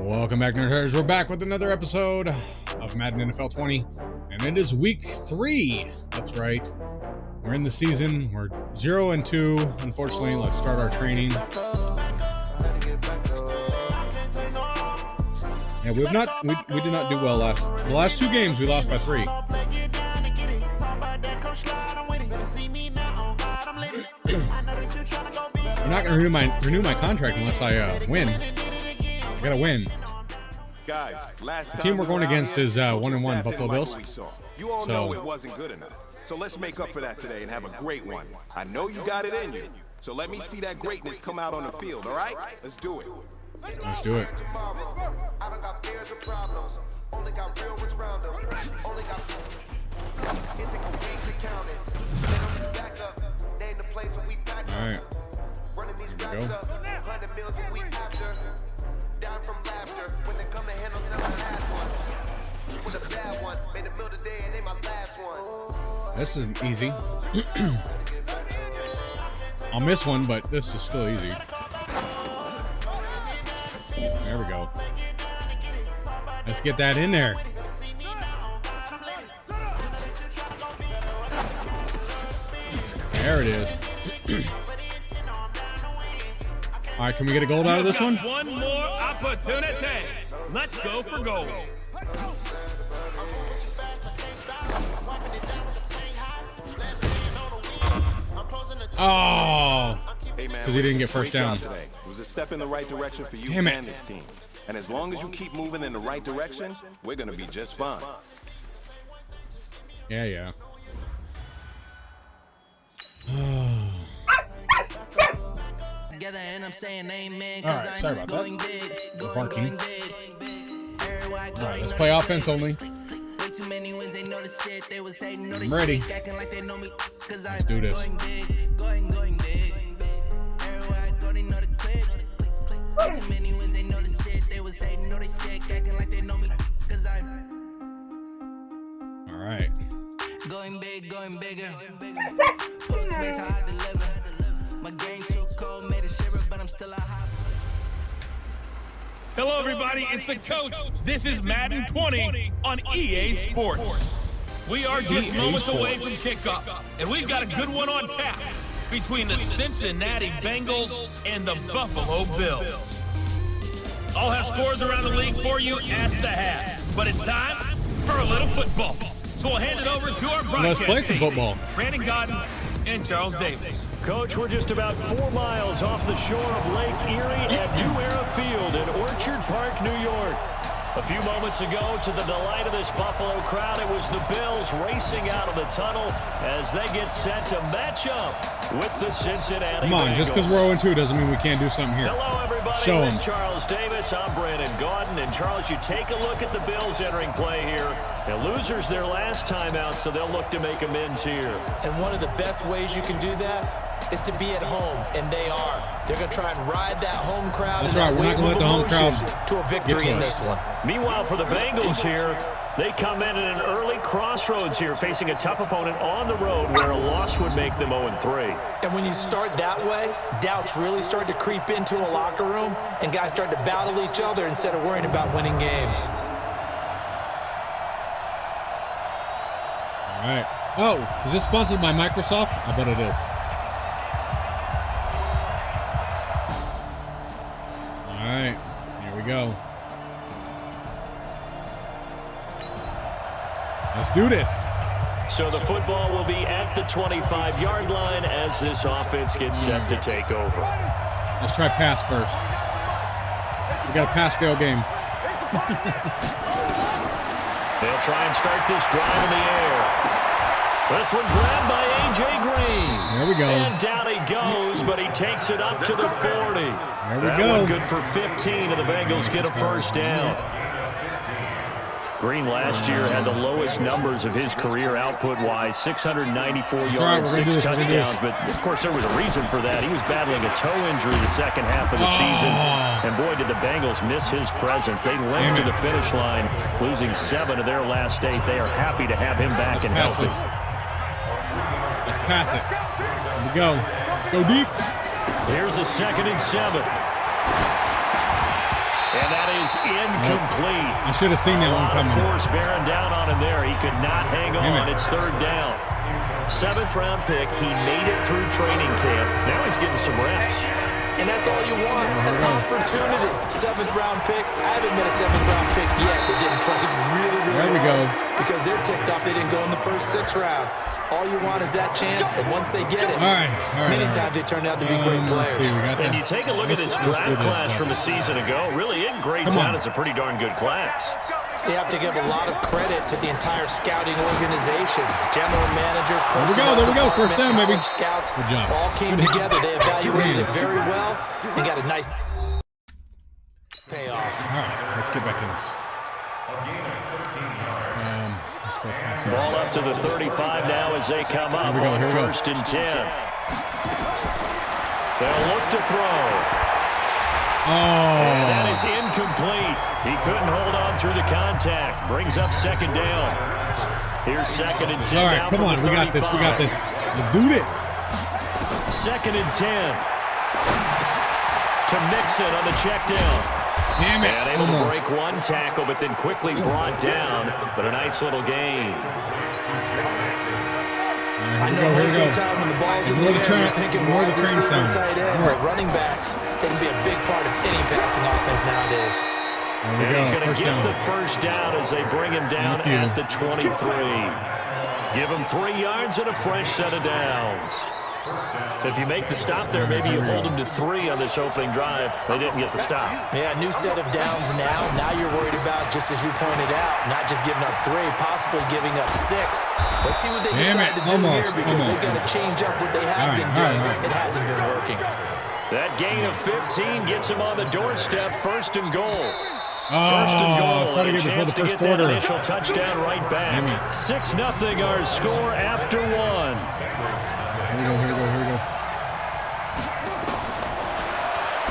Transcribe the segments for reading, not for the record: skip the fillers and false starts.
Welcome back, Nerd Herders. We're back with another episode of Madden NFL 20, and it is week 3. That's right. We're in the season. We're 0-2. Unfortunately, let's start our training. Yeah, we did not do well the last 2 games. We lost by 3. I'm not going to renew my contract unless I win. I gotta win. Guys, the team we're going against is 1-1 Buffalo Bills. You all know it wasn't good enough. So let's make up for that today and have a great one. I know you got it in you. So let me see that greatness come out on the field, all right? Let's do it. Let's do it. All right. Here we go. This isn't easy. I'll miss one, but this is still easy. There we go. Let's get that in there. There it is. All right, can we get a gold out of this one? One more opportunity. Let's go for gold. Oh, because he didn't get first down. It was a step in the right direction for you and this team. And as long as you keep moving in the right direction, we're going to be just fine. Yeah. Alright, sorry about that. Barking. Alright, let's play offense only. I'm ready. Let's do this. Alright. Going big, going bigger. Postmates how I deliver. My game too cold, made a shiver, but I'm still a hot. Hello, everybody. It's the coach. This is Madden 20 on EA Sports. We are just moments away from kickoff, and we've got a good one on tap between the Cincinnati Bengals and the Buffalo Bills. I'll have scores around the league for you at the half, but it's time for a little football. So we'll hand it over to our broadcast Let's play some football. Brandon Godden and Charles Davis. Coach, we're just about 4 miles off the shore of Lake Erie at New Era Field in Orchard Park, New York. A few moments ago, to the delight of this Buffalo crowd, it was the Bills racing out of the tunnel as they get set to match up with the Cincinnati Come on, Bengals. just because we're 0-2 doesn't mean we can't do something here. Hello, everybody. Show I'm 'em. Charles Davis. I'm Brandon Godden. And Charles, you take a look at the Bills entering play here. The losers their last time out, so they'll look to make amends here. And one of the best ways you can do that is to be at home, and they are. They're going to try and ride that home crowd. That's right. We're not going to let the home crowd to a victory in this one. Meanwhile, for the Bengals here, they come in at an early crossroads here, facing a tough opponent on the road where a loss would make them 0-3. And when you start that way, doubts really start to creep into a locker room, and guys start to battle each other instead of worrying about winning games. All right. Oh, is this sponsored by Microsoft? I bet it is. All right, here we go. Let's do this. So the football will be at the 25-yard line as this offense gets set to take over. Let's try pass first. We got a pass-fail game. They'll try and start this drive in the air. This one grabbed by A.J. Green. There we go. And down he goes, but he takes it up to the 40. There we that go. One good for 15, and the Bengals get a first down. Green last year had the lowest numbers of his career output-wise, 694 yards, 6 touchdowns. But, of course, there was a reason for that. He was battling a toe injury the second half of the season. And, boy, did the Bengals miss his presence. They limped to the finish line, losing 7 of their last 8. They are happy to have him back and healthy. Let's pass it. Here we go. Let's go deep. Here's a 2nd and 7. And that is incomplete. I should have seen that one coming. A lot of force bearing down on him there. He could not hang on. It's third down. 7th round pick. He made it through training camp. Now he's getting some reps. And that's all you want, an opportunity. 7th round pick. I haven't been a 7th round pick yet that didn't play really there we well. Go. Because they're ticked off they didn't go in the first 6 rounds. All you want is that chance, and once they get it, many times they turn out to be great players. And you take a look at this draft class from a season ago, really it grades out as a pretty darn good class. So you have to give a lot of credit to the entire scouting organization. General manager, there we go. First down, baby. Scouts good job. All came together. They evaluated it very well and got a nice payoff. All right, let's get back in this. Ball up to the 35 now as they come up on 1st and 10. They'll look to throw. And that is incomplete. He couldn't hold on through the contact. Brings up 2nd down. Here's 2nd and 10. All right, come on. We got this. We got this. Let's do this. 2nd and 10. To Mixon on the check down. Damn it. And able to break one tackle, but then quickly brought down. But a nice little gain. I know most of the time when the ball's in the air, you're thinking wide receiver, tight end, but running backs, they can be a big part of any passing offense nowadays. And he's going to get the first down as they bring him down at the 23. Give him 3 yards and a fresh set of downs. If you make the stop there, maybe you hold them to 3 on this opening drive. They didn't get the stop. Yeah, new set of downs now. Now you're worried about, just as you pointed out, not just giving up 3, possibly giving up 6. Let's see what they decide to do here because they've got to change up what they have been doing. It hasn't been working. That gain of 15 gets him on the doorstep. 1st and goal. 1st and goal. Trying to get before the first quarter. Initial touchdown right back. 6-0 our score after 1. Here we go.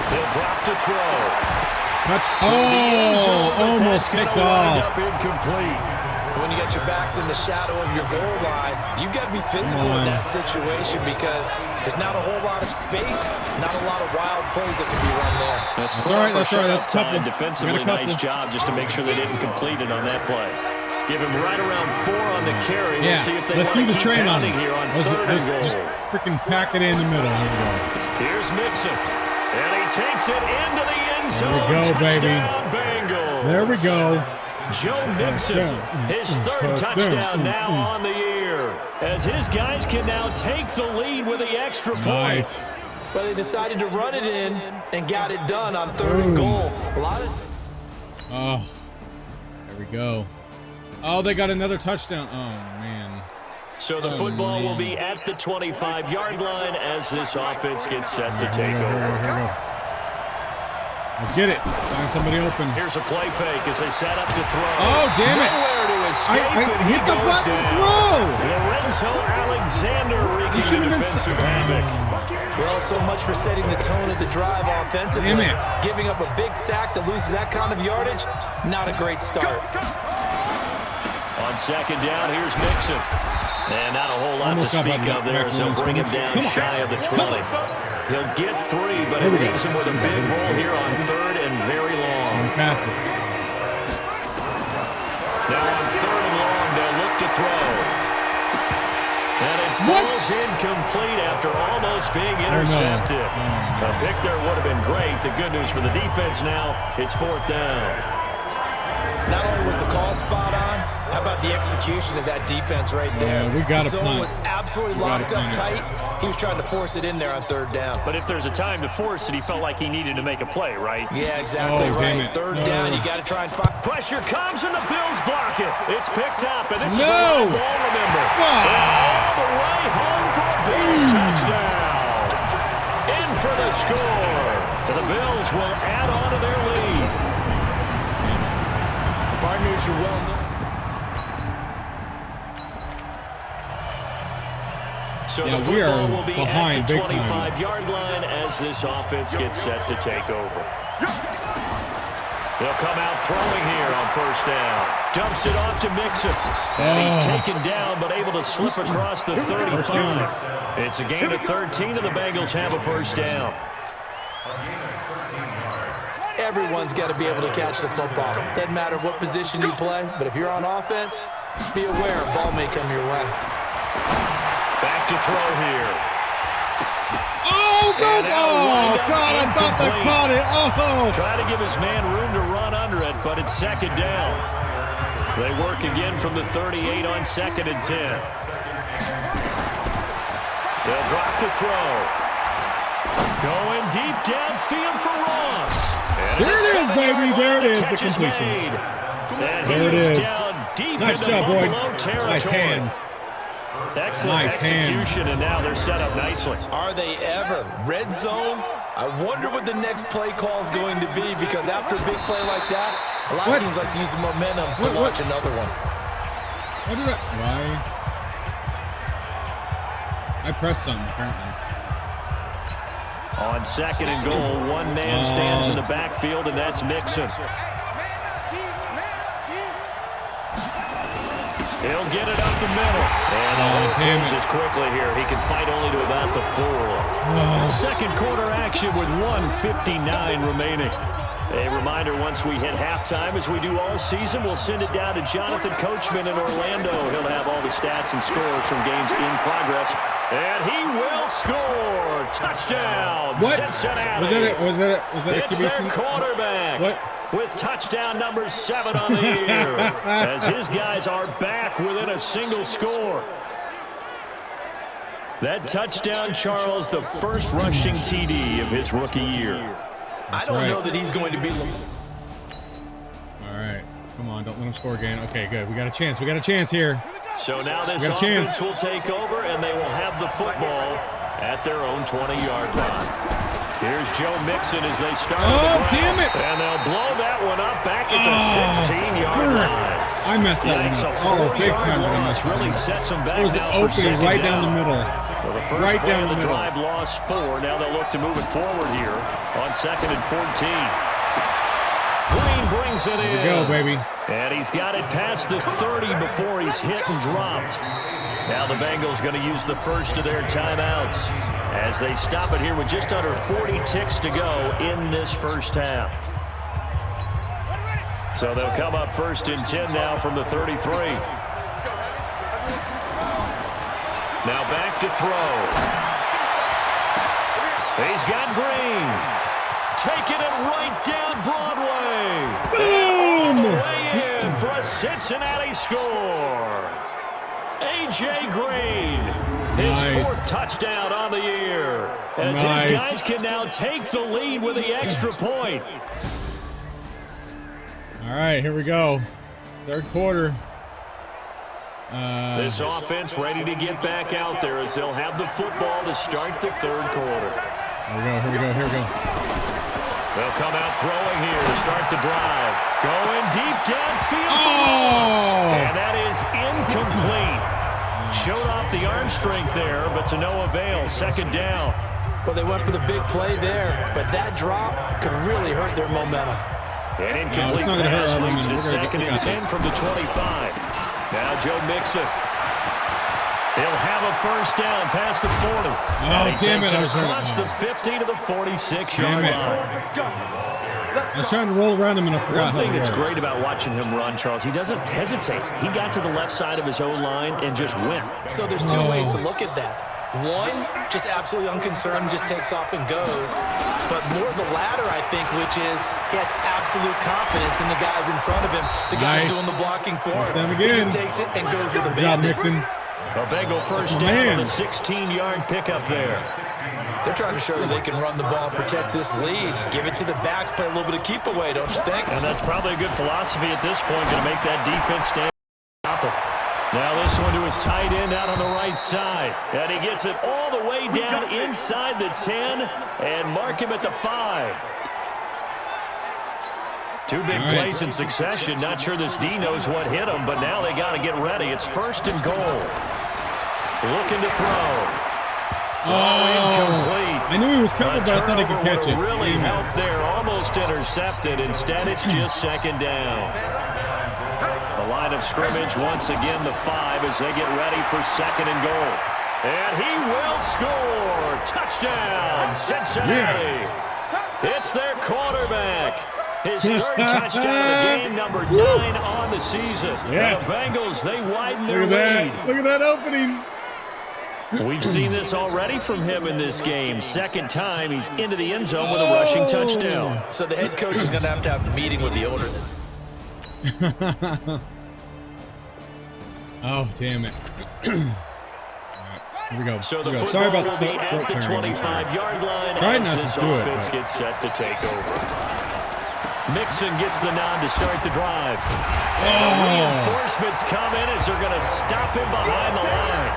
He'll drop to throw. Almost picked off. Incomplete. When you got your backs in the shadow of your goal line, you've got to be physical in that situation because there's not a whole lot of space, not a lot of wild plays that can be run there. That's all right. That's a couple. Defensively, nice job just to make sure they didn't complete it on that play. Give him right around 4 on the carry. Yeah, we'll see if they let's do the train on him. Here on 3rd and goal. Just freaking pack it in the middle. Here we go. Here's Mixon. And he takes it into the end zone. There we go, baby. Bengals. There we go. Joe Mixon, his 3rd touchdown now on the year. As his guys can now take the lead with the extra point. Nice. Well, they decided to run it in and got it done on 3rd and goal. A lot of. There we go. Oh, they got another touchdown. Oh, man. So the football will be at the 25-yard line as this offense gets set to take over. Here we go. Let's get it. Find somebody open. Here's a play fake as they set up to throw. Oh, damn it. Nowhere to escape. I hit the button to throw. Lorenzo Alexander wreaking defensive havoc. Well, so much for setting the tone of the drive offensively. Damn it. Giving up a big sack that loses that kind of yardage, not a great start. On 2nd down, here's Mixon. And not a whole lot to speak of there as they'll bring him down shy of the 20. He'll get 3, but it leaves him with a big hole here on 3rd and very long. Pass it. Now on 3rd and long, they'll look to throw. And it falls incomplete after almost being intercepted. A pick there would have been great. The good news for the defense now, it's 4th down. Not only was the call spot on, how about the execution of that defense right there? Yeah, we got to Zone was absolutely locked up tight. He was trying to force it in there on 3rd down. But if there's a time to force it, he felt like he needed to make a play, right? Yeah, exactly right. 3rd down, you got to try and find. Pressure comes and the Bills block it. It's picked up, and this is a No! long ball, remember. All the way home for a Bills touchdown. In for the score. The Bills will add on to their lead. Partners, you're well known. So the football will be at the 25-yard line as this offense gets set to take over. They'll come out throwing here on 1st down. Dumps it off to Mixon. And he's taken down, but able to slip across the 35. It's a gain of 13, and the Bengals have a 1st down. everyone's got to be able to catch the football. Doesn't matter what position you play, but if you're on offense, be aware a ball may come your way. Back to throw here. Oh, go! Oh, God, I thought they caught it. Oh! Try to give his man room to run under it, but it's second down. They work again from the 38 on 2nd and 10. They'll drop to throw. Going deep downfield for Ross. There it is, baby. There it is, the completion. There it is. Nice job, boy. Nice hands. Excellent execution, and now they're set up nicely. Are they ever? Red zone? I wonder what the next play call is going to be, because after a big play like that, a lot of teams like to use the momentum to launch another one. Why? I pressed something, apparently. On 2nd and goal, one man stands in the backfield, and that's Mixon. He'll get it up the middle. And the hole closes quickly here. He can fight only to about the 4. Second quarter action with 1:59 remaining. A reminder, once we hit halftime, as we do all season, we'll send it down to Jonathan Coachman in Orlando. He'll have all the stats and scores from games in progress. And he will score. Touchdown, Cincinnati. Was that it's their quarterback. What? With touchdown number 7 on the year, as his guys are back within a single score. That touchdown, Charles, the first rushing TD of his rookie year. I don't know that he's going to be. All right, come on, don't let him score again. Okay, good. We got a chance. We got a chance here. So now this offense will take over, and they will have the football at their own 20-yard line. Here's Joe Mixon as they start. Oh, damn it! And they'll blow that one up back at the 16-yard line. I messed that one up. Oh, big time that I messed that really one up. sets them back. There was an opening right down the middle. Well, the first right play down of the the middle. drive lost 4. Now they'll look to move it forward here on 2nd and 14. Green brings it in. There we go, baby. And he's got it past the 30 before he's hit and dropped. Now the Bengals going to use the first of their timeouts as they stop it here with just under 40 ticks to go in this first half. So they'll come up 1st and 10 now from the 33. Now back to throw. He's got Green. Taking it right down Broadway. Boom! Way in for a Cincinnati score. A.J. Green, his 4th touchdown on the year. As his guys can now take the lead with the extra point. All right, here we go. 3rd quarter. This offense ready to get back out there as they'll have the football to start the 3rd quarter. Here we go, here we go, here we go. They'll come out throwing here to start the drive. Going deep downfield. And that is incomplete. Showed off the arm strength there, but to no avail. 2nd down. Well, they went for the big play there, but that drop could really hurt their momentum. An incomplete pass leads to 2nd and 10 from the 25. Now Joe Mixon. He'll have a first down past the 40. Oh, damn it. I was across the 50 to the 46-yard line. I was trying to roll around him and I forgot. One thing that's great about watching him run, Charles, he doesn't hesitate. He got to the left side of his own line and just went. So there's 2 ways to look at that. One, just absolutely unconcerned, just takes off and goes. But more the latter, I think, which is he has absolute confidence in the guys in front of him. The guys doing the blocking for him. He just takes it and goes with a bandit. A Bengal first down on the 16-yard pickup there. They're trying to show that they can run the ball, protect this lead. Give it to the backs, play a little bit of keep away, don't you think? And that's probably a good philosophy at this point, going to make that defense stand up. Now this one to his tight end out on the right side. And he gets it all the way down inside the 10 and mark him at the 5. 2 big plays in succession. Not sure this D knows what hit him, but now they got to get ready. It's 1st and goal. Looking to throw. Incomplete. I knew he was covered, but I thought he could catch it. Really helped there. Almost intercepted. Instead, it's just 2nd down. The line of scrimmage, once again, the 5 as they get ready for 2nd and goal. And he will score. Touchdown, Cincinnati. It's their quarterback. His third touchdown of the game, number 9 on the season. Yes. The Bengals, they widen their Look at lead. that. Look at that opening. We've seen this already from him in this game. Second time, he's into the end zone with a rushing touchdown. So the head coach is going to have the meeting with the owner this Oh, damn it. All right, here we go. So the Here we go. Sorry about the football will be throat at the clearing. 25-yard line Try as not this to do it, offense but- gets set to take over. Mixon gets the nod to start the drive. Reinforcements come in as they're going to stop him behind the line.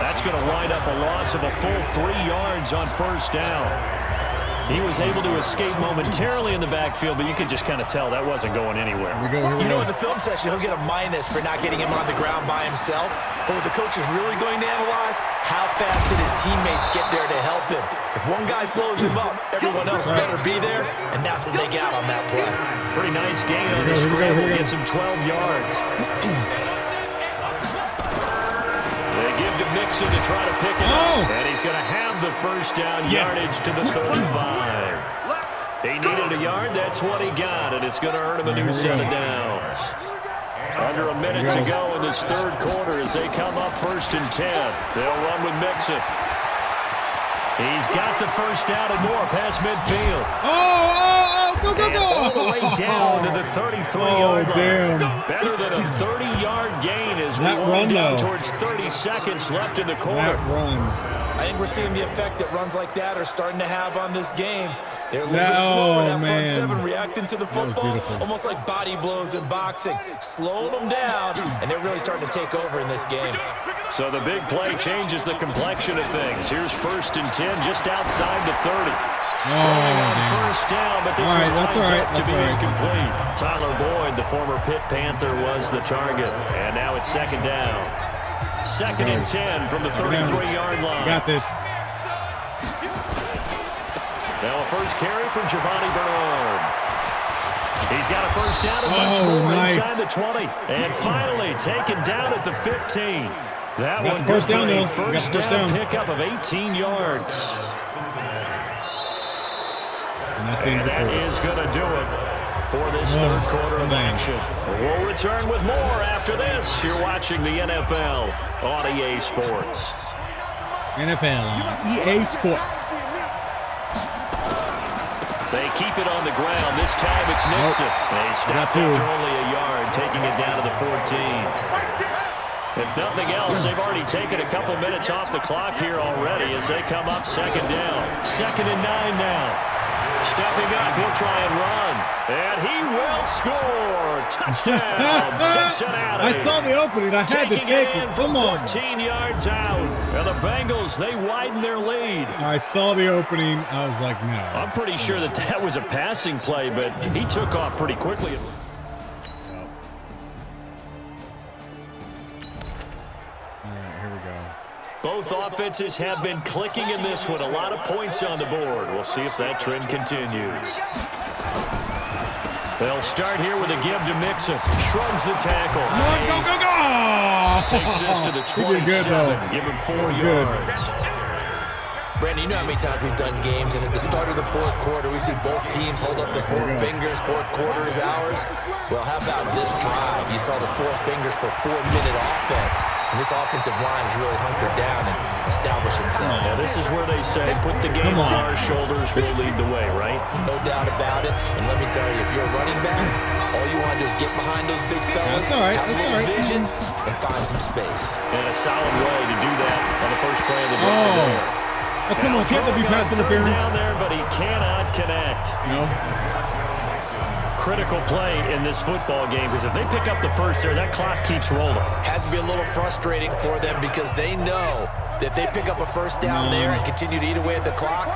That's going to wind up a loss of a full 3 yards on first down. He was able to escape momentarily in the backfield, but you could just kind of tell that wasn't going anywhere. Here we go. Here we You know, go. in the film session, he'll get a minus for not getting him on the ground by himself. But what the coach is really going to analyze, how fast did his teammates get there to help him? If one guy slows him up, everyone else better be there, and that's what they got on that play. Pretty nice gain on the Here we go, scramble. here we go. Gets him 12 yards. They give to Mixon to try to pick it up. And he's going to have the first down yardage to the 35. He needed a yard. That's what he got, and it's going to earn him a new set of downs. Under a minute to go in this third quarter as they come up 1st and 10. They'll run with Mixon. He's got the first down and more past midfield. Go, go, And go. all the way down to the 33-yard line. Damn. Better than a 30-yard gain as we That wind run, down though. towards 30 seconds left in the quarter. That run. I think we're seeing the effect that runs like that are starting to have on this game. They're a little That- bit slower, oh, that man. front seven reacting to the was football, beautiful. almost like body blows in boxing, slowing them down, and they're really starting to take over in this game. So the big play changes the complexion of things. Here's 1st and 10 just outside the 30. Damn. First down, but this All right, one that's winds all right, up to that's be all right. incomplete. Tyler Boyd, the former Pitt Panther, was the target. And now it's 2nd down. 2nd and 10 from the 33-yard line. Got this. Now a first carry from Giovanni Bernard. He's got a first down and much more nice. inside the 20. And finally taken down at the 15. That Got one the first good down, for a though. Got the first first down down. pickup of 18 yards. And that's the end And of the that quarter. is going to do it for this third quarter of man. action. We'll return with more after this. You're watching the NFL on EA Sports. NFL on EA Sports. They keep it on the ground. This time it's Mixon. They stop two. after only a yard, taking it down to the 14. If nothing else, they've already taken a couple minutes off the clock here already as they come up 2nd down. 2nd and 9 now. Stepping up, he'll try and run. And he will score. Touchdown, Cincinnati. I saw the opening. I had to Taking take in it. from Come on. 14 yards out. And the Bengals, they widen their lead. I saw the opening. I was like, no. I'm pretty sure that that was a passing play, but he took off pretty quickly. All right, here we go. Both offenses have been clicking in this one. A lot of points on the board. We'll see if that trend continues. They'll start here with a give to Mixon. Shrugs the tackle. Come on, go, go, go! Takes this to the He did 27. good, though. Give him 4 was good. yards. Brandon, you know how many times we've done games, and at the start of the fourth quarter, we see both teams hold up the four fingers, fourth quarter is ours. Well, how about this drive? You saw the 4 fingers for 4-minute offense, and this offensive line has really hunkered down and established themselves. Now, this is where they say, put the game on our shoulders, we'll lead the way, right? No doubt about it, and let me tell you, if you're a running back, all you want to do is get behind those big fellas, That's all right, have that's a all little right. vision, and find some space. And a solid way to do that on the first play of the drive there. Oh, come on. Can't there be pass interference? Down there, but he cannot connect. No. Critical play in this football game because if they pick up the first there, that clock keeps rolling. Has to be a little frustrating for them because they know that they pick up a first down there and continue to eat away at the clock,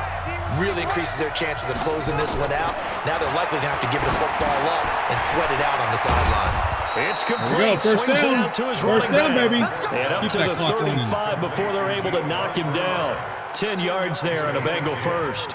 really increases their chances of closing this one out. Now they're likely to have to give the football up and sweat it out on the sideline. It's There we complete. go. First Swings it down. out to his First running down, back. baby. And up Keep to that the clock 35 running. before they're able to knock him down. 10 yards there and a Bengal first.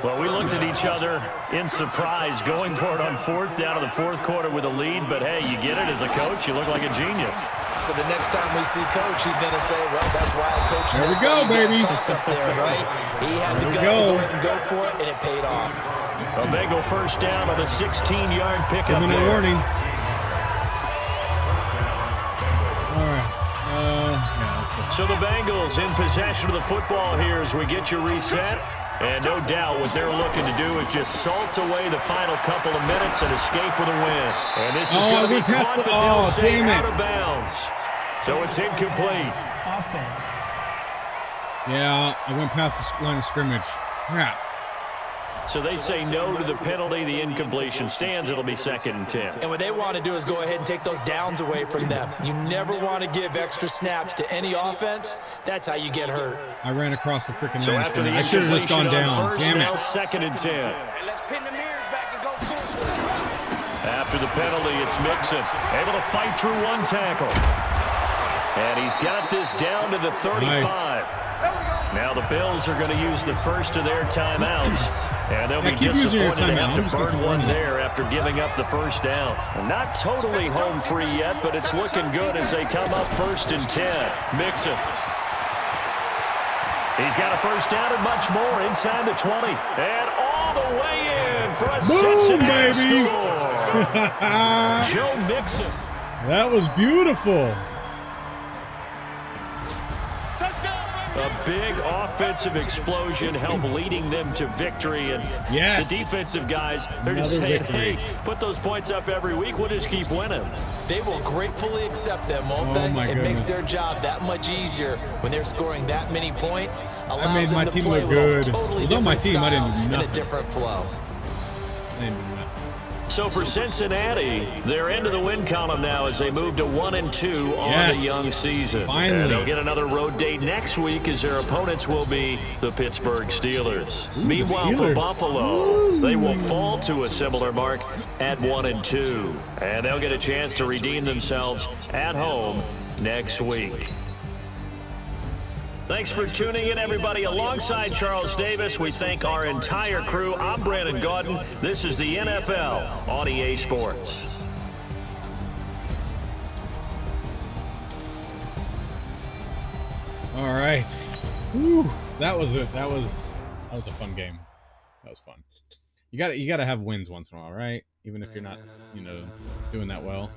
Well, we looked at each other in surprise, going for it on fourth down in the fourth quarter with a lead. But, hey, you get it as a coach. You look like a genius. So the next time we see Coach, he's going to say, well, that's why I coach. There we go, baby. Up there, right? He had the guts to go ahead and go for it, and it paid off. A Bengal first down on a 16-yard pickup. 2-minute warning. All right. Yeah, let's go. So the Bengals in possession of the football here as we get you reset. And no doubt what they're looking to do is just salt away the final couple of minutes and escape with a win. And this is going to be caught, but they'll say out of bounds. So it's incomplete. Offense. Yeah, I went past the line of scrimmage. Crap. So they say no to the penalty. The incompletion stands. It'll be 2nd and 10. And what they want to do is go ahead and take those downs away from them. You never want to give extra snaps to any offense. That's how you get hurt. I ran across the freaking so line. After the I should have just gone down. First, Damn it. now 2nd and 10. After the penalty, it's Mixon. Able to fight through one tackle. And he's got this down to the 35. Nice. Now the Bills are going to use the first of their timeouts. And they'll be disappointed to have to burn one there after giving up the first down. Not totally home free yet, but it's looking good as they come up 1st and 10. Mixon. He's got a first down and much more inside the 20. And all the way in for a Cincinnati score. Joe Mixon. That was beautiful. A big offensive explosion helped leading them to victory. And the defensive guys, they're just saying, hey, put those points up every week. We'll just keep winning. They will gratefully accept them, won't they? It makes their job that much easier when they're scoring that many points. I made my team look good. It was on my team. I didn't do nothing. In a different flow. I didn't do nothing. So for Cincinnati, they're into the win column now as they move to 1-2 on the young season. Finally. And they'll get another road date next week as their opponents will be the Pittsburgh Steelers. Meanwhile, for Buffalo, they will fall to a similar mark at 1-2. And they'll get a chance to redeem themselves at home next week. Thanks for tuning in, everybody. Alongside Charles Davis, we thank our entire crew. I'm Brandon Gaudin. This is the NFL on EA Sports. All right. Woo. That was a fun game. That was fun. You gotta have wins once in a while, right? Even if you're not, doing that well.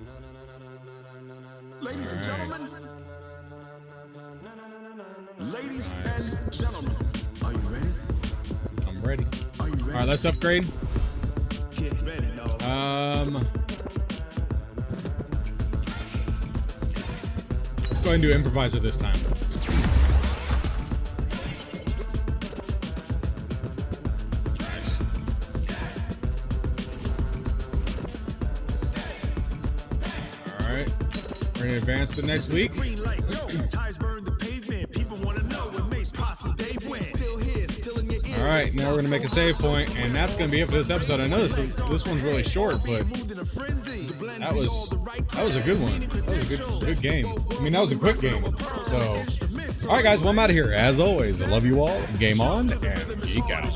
Ladies and gentlemen. Ladies and gentlemen, are you ready? I'm ready. Are you ready? All right, let's upgrade. Get ready, dog. Let's go ahead and do improviser this time. Nice. All right, we're gonna advance to next week. All right, now we're gonna make a save point, and that's gonna be it for this episode. I know this one's really short, but that was a good one. That was a good game. I mean, that was a quick game. So, all right, guys, well, I'm out of here. As always, I love you all. Game on and geek out.